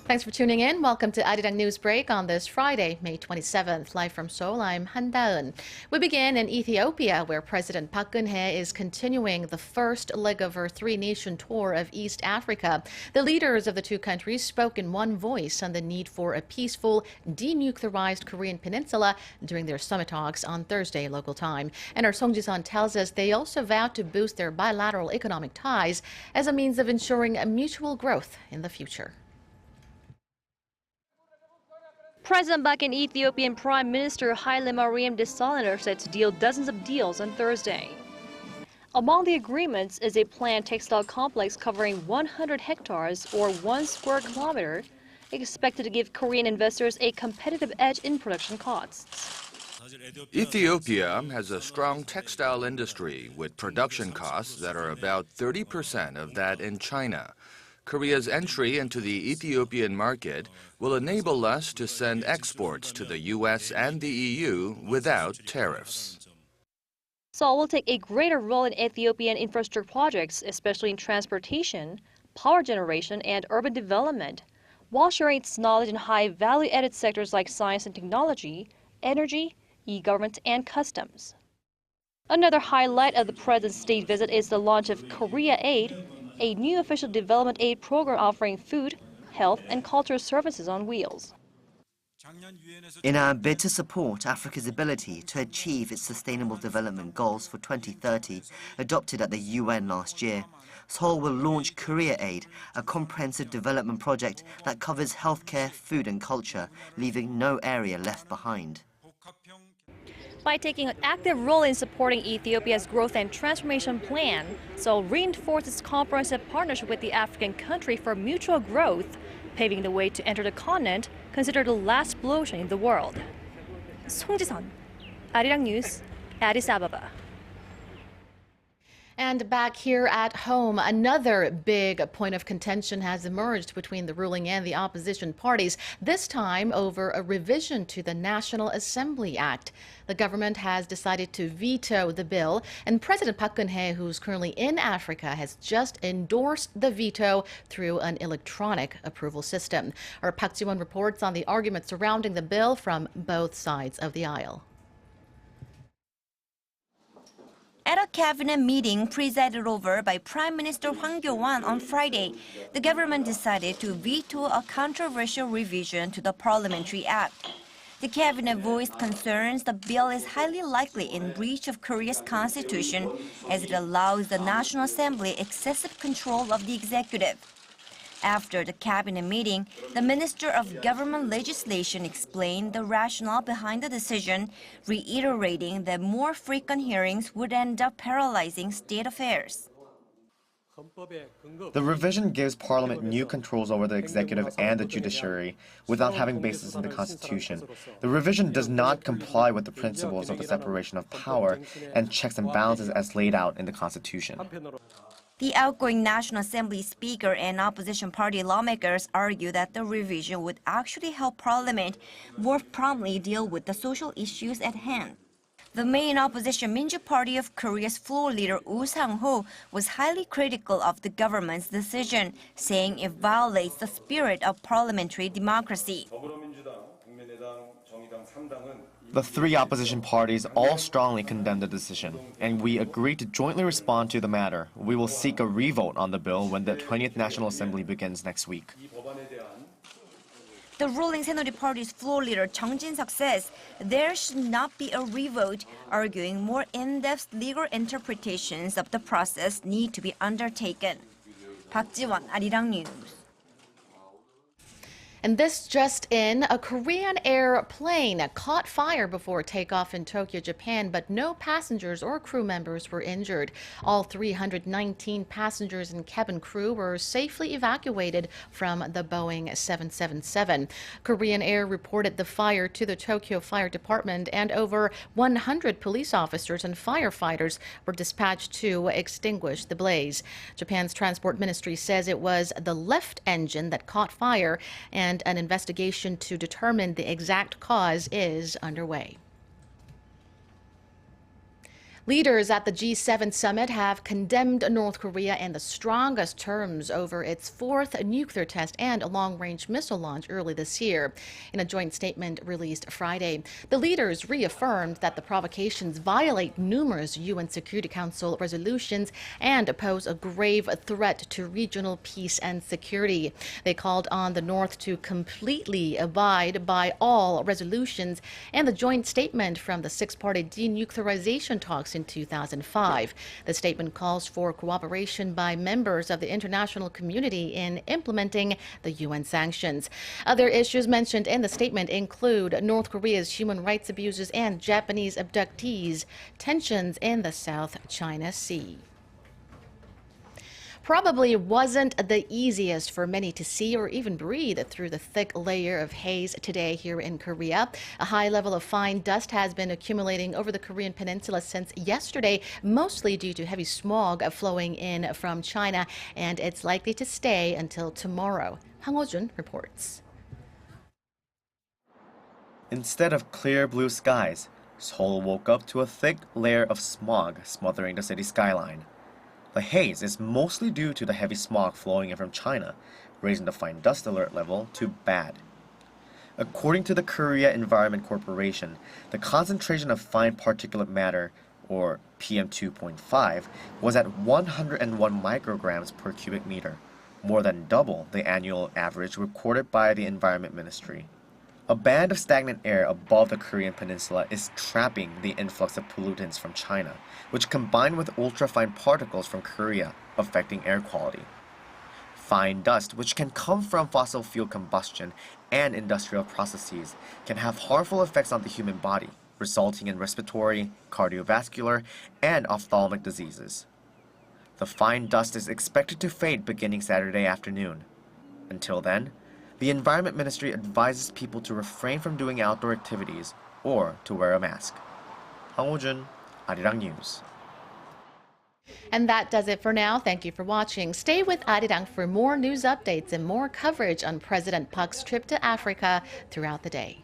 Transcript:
Thanks for tuning in. Welcome to ARIRANG News Break on this Friday, May 27th. Live from Seoul, I'm Han Da-eun. We begin in Ethiopia, where President Park Geun-hye is continuing the first leg of her three-nation tour of East Africa. The leaders of the two countries spoke in one voice on the need for a peaceful, denuclearized Korean peninsula during their summit talks on Thursday local time. And our Song Ji-sun tells us they also vowed to boost their bilateral economic ties as a means of ensuring a mutual growth in the future. President Park and Ethiopian Prime Minister Haile Mariam Desalegn are set to deal dozens of deals on Thursday. Among the agreements is a planned textile complex covering 100 hectares or 1 square kilometer, expected to give Korean investors a competitive edge in production costs. Ethiopia has a strong textile industry with production costs that are about 30% of that in China. Korea's entry into the Ethiopian market will enable us to send exports to the U.S. and the EU without tariffs. Seoul will take a greater role in Ethiopian infrastructure projects, especially in transportation, power generation, and urban development, while sharing its knowledge in high value-added sectors like science and technology, energy, e-government, and customs. Another highlight of the president's state visit is the launch of Korea Aid, a new official development aid program offering food, health, and cultural services on wheels. In our bid to support Africa's ability to achieve its Sustainable Development Goals for 2030, adopted at the UN last year, Seoul will launch Korea Aid, a comprehensive development project that covers healthcare, food and culture, leaving no area left behind. By taking an active role in supporting Ethiopia's growth and transformation plan, Seoul reinforced its comprehensive partnership with the African country for mutual growth, paving the way to enter the continent considered the last blue ocean in the world. Song Ji-sun, ARIRANG News, Addis Ababa. And back here at home, another big point of contention has emerged between the ruling and the opposition parties, this time over a revision to the National Assembly Act. The government has decided to veto the bill, and President Park Geun-hye, who's currently in Africa, has just endorsed the veto through an electronic approval system. Our Park Ji-won reports on the arguments surrounding the bill from both sides of the aisle. At a cabinet meeting presided over by Prime Minister Hwang Kyo-won on Friday, the government decided to veto a controversial revision to the Parliamentary Act. The cabinet voiced concerns the bill is highly likely in breach of Korea's constitution as it allows the National Assembly excessive control of the executive. After the cabinet meeting, the Minister of Government Legislation explained the rationale behind the decision, reiterating that more frequent hearings would end up paralyzing state affairs. The revision gives Parliament new controls over the executive and the judiciary without having basis in the Constitution. The revision does not comply with the principles of the separation of power and checks and balances as laid out in the Constitution. The outgoing National Assembly Speaker and opposition party lawmakers argue that the revision would actually help Parliament more promptly deal with the social issues at hand. The main opposition Minju Party of Korea's floor leader Woo Sang-ho was highly critical of the government's decision, saying it violates the spirit of parliamentary democracy. The three opposition parties all strongly condemn the decision, and we agreed to jointly respond to the matter. We will seek a revote on the bill when the 20th National Assembly begins next week. The ruling Saenuri Party's floor leader Chung Jin-seok says there should not be a revote, arguing more in-depth legal interpretations of the process need to be undertaken. Park Ji-won, ARIRANG News. And this just in, a Korean airplane caught fire before takeoff in Tokyo, Japan, but no passengers or crew members were injured. All 319 passengers and cabin crew were safely evacuated from the Boeing 777. Korean Air reported the fire to the Tokyo Fire Department, and over 100 police officers and firefighters were dispatched to extinguish the blaze. Japan's Transport Ministry says it was the left engine that caught fire, and an investigation to determine the exact cause is underway. Leaders at the G7 summit have condemned North Korea in the strongest terms over its fourth nuclear test and a long-range missile launch early this year. In a joint statement released Friday, the leaders reaffirmed that the provocations violate numerous UN Security Council resolutions and pose a grave threat to regional peace and security. They called on the North to completely abide by all resolutions and the joint statement from the six-party denuclearization talks in 2005. The statement calls for cooperation by members of the international community in implementing the UN sanctions. Other issues mentioned in the statement include North Korea's human rights abuses and Japanese abductees, tensions in the South China Sea. Probably wasn't the easiest for many to see or even breathe through the thick layer of haze today here in Korea. A high level of fine dust has been accumulating over the Korean peninsula since yesterday, mostly due to heavy smog flowing in from China, and it's likely to stay until tomorrow. Hang Ho-jun reports. Instead of clear blue skies, Seoul woke up to a thick layer of smog smothering the city skyline. The haze is mostly due to the heavy smog flowing in from China, raising the fine dust alert level to bad. According to the Korea Environment Corporation, the concentration of fine particulate matter, or PM2.5, was at 101 micrograms per cubic meter, more than double the annual average recorded by the Environment Ministry. A band of stagnant air above the Korean peninsula is trapping the influx of pollutants from China, which combine with ultrafine particles from Korea, affecting air quality. Fine dust, which can come from fossil fuel combustion and industrial processes, can have harmful effects on the human body, resulting in respiratory, cardiovascular, and ophthalmic diseases. The fine dust is expected to fade beginning Saturday afternoon. Until then, the Environment Ministry advises people to refrain from doing outdoor activities or to wear a mask. Hang Ho-jun, ARIRANG News. And that does it for now. Thank you for watching. Stay with ARIRANG for more news updates and more coverage on President Park's trip to Africa throughout the day.